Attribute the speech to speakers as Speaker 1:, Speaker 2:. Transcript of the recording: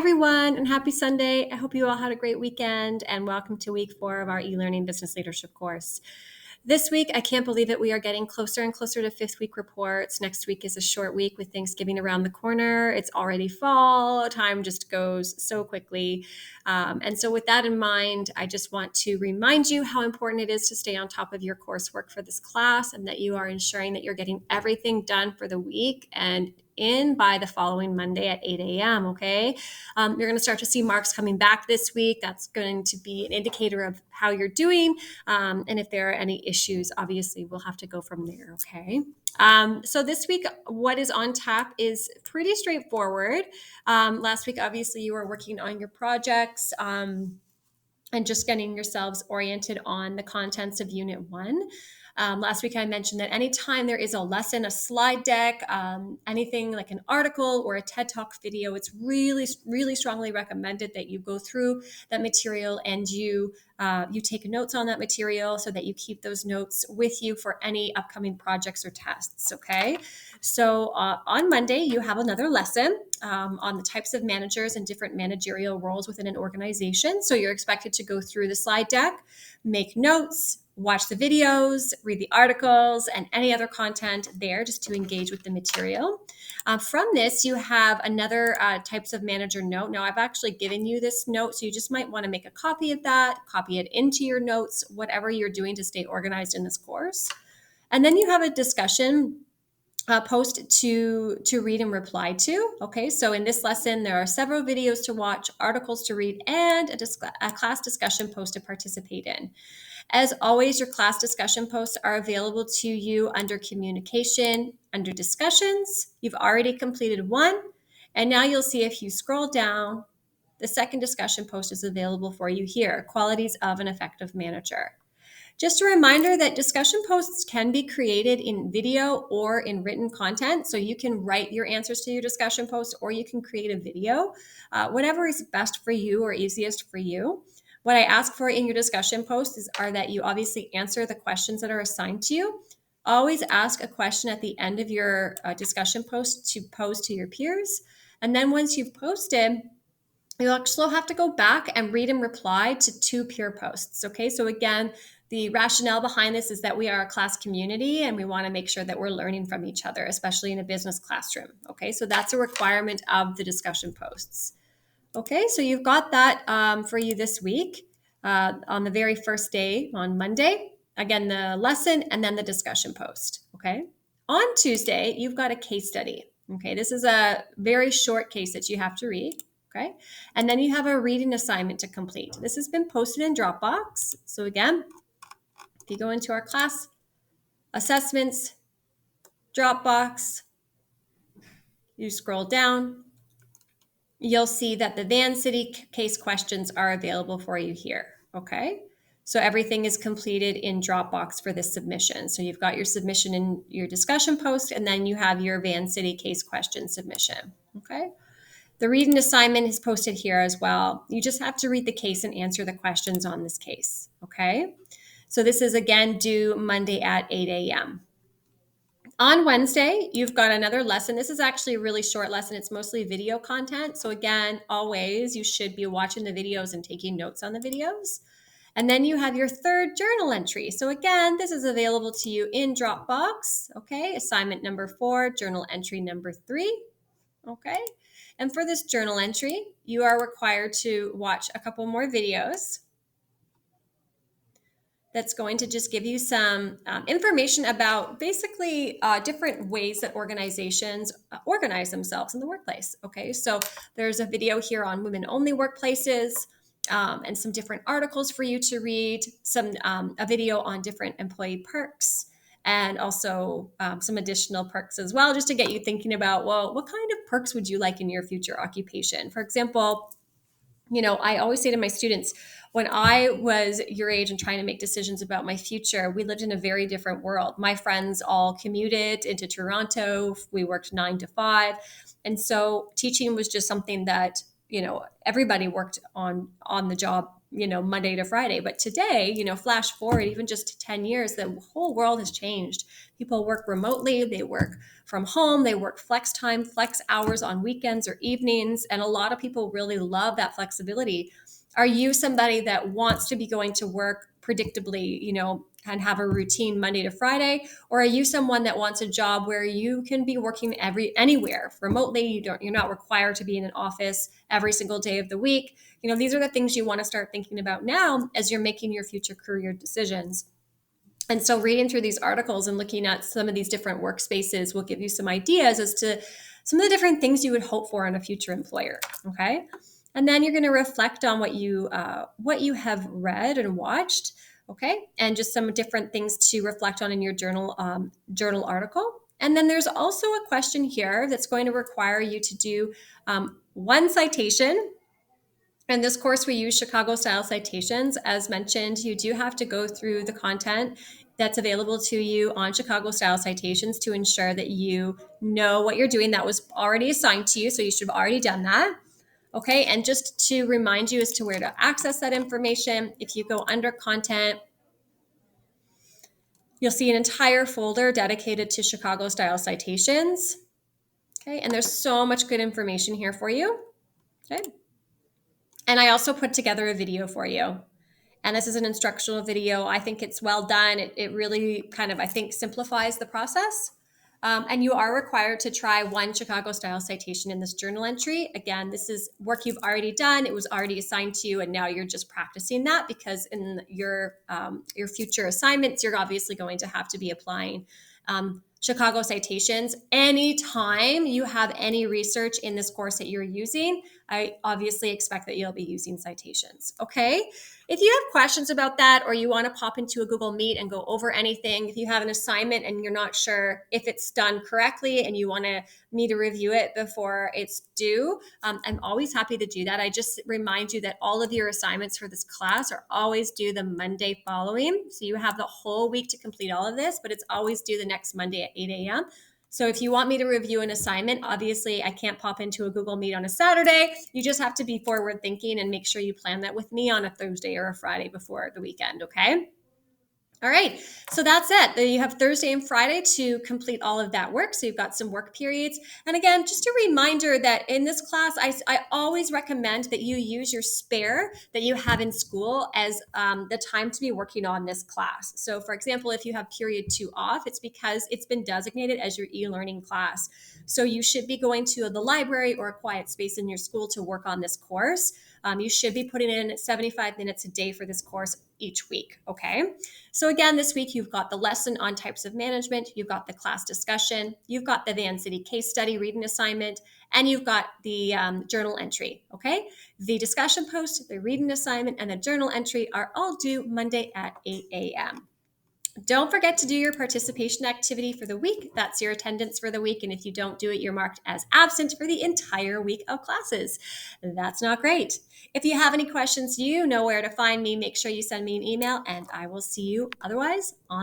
Speaker 1: Everyone, and happy Sunday. I hope you all had a great weekend and welcome to week 4 of our e-learning business leadership course. This week, I can't believe it. We are getting closer and closer to 5th week reports. Next week is a short week with Thanksgiving around the corner. It's already fall. Time just goes so quickly. And so with that in mind, I just want to remind you how important it is to stay on top of your coursework for this class and that you are ensuring that you're getting everything done for the week and in by the following Monday at 8 a.m. Okay. You're going to start to see marks coming back this week. That's going to be an indicator of how you're doing. And if there are any issues, obviously we'll have to go from there. Okay. So this week, what is on tap is pretty straightforward. Last week, obviously, you were working on your projects. And just getting yourselves oriented on the contents of Unit 1. Last week, I mentioned that anytime there is a lesson, a slide deck, anything like an article or a TED Talk video, it's really, really strongly recommended that you go through that material and you take notes on that material so that you keep those notes with you for any upcoming projects or tests, okay? So on Monday, you have another lesson on the types of managers and different managerial roles within an organization. So you're expected to go through the slide deck, make notes, watch the videos, read the articles, and any other content there just to engage with the material. From this, you have another types of manager note. Now, I've actually given you this note, so you just might want to make a copy of that, copy it into your notes, whatever you're doing to stay organized in this course. And then you have a discussion post to read and reply to. Okay, so in this lesson, there are several videos to watch, articles to read, and a class discussion post to participate in. As always, your class discussion posts are available to you under communication, under discussions. You've already completed one, and now you'll see if you scroll down, the second discussion post is available for you here, qualities of an effective manager. Just a reminder that discussion posts can be created in video or in written content. So you can write your answers to your discussion post or you can create a video, whatever is best for you or easiest for you. What I ask for in your discussion posts are that you obviously answer the questions that are assigned to you. Always ask a question at the end of your discussion post to pose to your peers. And then once you've posted, you'll actually have to go back and read and reply to 2 peer posts. Okay, so again, the rationale behind this is that we are a class community and we want to make sure that we're learning from each other, especially in a business classroom. Okay, so that's a requirement of the discussion posts. Okay, so you've got that for you this week on the very first day on Monday. Again, the lesson and then the discussion post. Okay, on Tuesday, you've got a case study. Okay, this is a very short case that you have to read. Okay, and then you have a reading assignment to complete. This has been posted in Dropbox. So again, if you go into our class assessments, Dropbox, you scroll down, you'll see that the Van City case questions are available for you here. Okay, so everything is completed in Dropbox for this submission. So you've got your submission in your discussion post, and then you have your Van City case question submission. Okay. The reading assignment is posted here as well. You just have to read the case and answer the questions on this case, okay? So this is again due Monday at 8 a.m. On Wednesday, you've got another lesson. This is actually a really short lesson. It's mostly video content. So again, always you should be watching the videos and taking notes on the videos. And then you have your third journal entry. So again, this is available to you in Dropbox, okay? Assignment number 4, journal entry number 3. Okay. And for this journal entry, you are required to watch a couple more videos. That's going to just give you some information about basically different ways that organizations organize themselves in the workplace. Okay. So there's a video here on women-only workplaces. And some different articles for you to read, a video on different employee perks, and also some additional perks as well, just to get you thinking about, well, what kind of perks would you like in your future occupation? For example, I always say to my students, when I was your age and trying to make decisions about my future, we lived in a very different world. My friends all commuted into Toronto. We worked 9 to 5. And so teaching was just something that everybody worked on the job, Monday to Friday. But today, flash forward even just 10 years, the whole world has changed. People work remotely, they work from home, they work flex time, flex hours on weekends or evenings. And a lot of people really love that flexibility. Are you somebody that wants to be going to work predictably, and have a routine Monday to Friday? Or are you someone that wants a job where you can be working anywhere remotely? You're not required to be in an office every single day of the week. These are the things you want to start thinking about now as you're making your future career decisions. And so reading through these articles and looking at some of these different workspaces will give you some ideas as to some of the different things you would hope for in a future employer. Okay. And then you're going to reflect on what you have read and watched. Okay. And just some different things to reflect on in your journal article. And then there's also a question here that's going to require you to do one citation. In this course, we use Chicago style citations. As mentioned, you do have to go through the content that's available to you on Chicago style citations to ensure that you know what you're doing. That was already assigned to you, so you should have already done that. Okay, and just to remind you as to where to access that information, if you go under content, you'll see an entire folder dedicated to Chicago style citations. Okay, and there's so much good information here for you. Okay. And I also put together a video for you. And this is an instructional video. I think it's well done. It really kind of, I think, simplifies the process. And you are required to try one Chicago style citation in this journal entry. Again, this is work you've already done. It was already assigned to you, and now you're just practicing that because in your future assignments, you're obviously going to have to be applying Chicago citations. Anytime you have any research in this course that you're using, I obviously expect that you'll be using citations. Okay. If you have questions about that, or you want to pop into a Google Meet and go over anything, if you have an assignment and you're not sure if it's done correctly and you want me to review it before it's due, I'm always happy to do that. I just remind you that all of your assignments for this class are always due the Monday following. So you have the whole week to complete all of this, but it's always due the next Monday at 8 a.m. So if you want me to review an assignment, obviously I can't pop into a Google Meet on a Saturday. You just have to be forward thinking and make sure you plan that with me on a Thursday or a Friday before the weekend, okay? All right, so that's it. You have Thursday and Friday to complete all of that work. So you've got some work periods. And again, just a reminder that in this class, I always recommend that you use your spare that you have in school as the time to be working on this class. So for example, if you have period 2 off, it's because it's been designated as your e-learning class. So you should be going to the library or a quiet space in your school to work on this course. You should be putting in 75 minutes a day for this course each week, okay? So again, this week you've got the lesson on types of management, you've got the class discussion, you've got the Van City case study reading assignment, and you've got the journal entry, okay? The discussion post, the reading assignment, and the journal entry are all due Monday at 8 a.m. Don't forget to do your participation activity for the week. That's your attendance for the week. And if you don't do it, you're marked as absent for the entire week of classes. That's not great. If you have any questions, you know where to find me. Make sure you send me an email, and I will see you otherwise on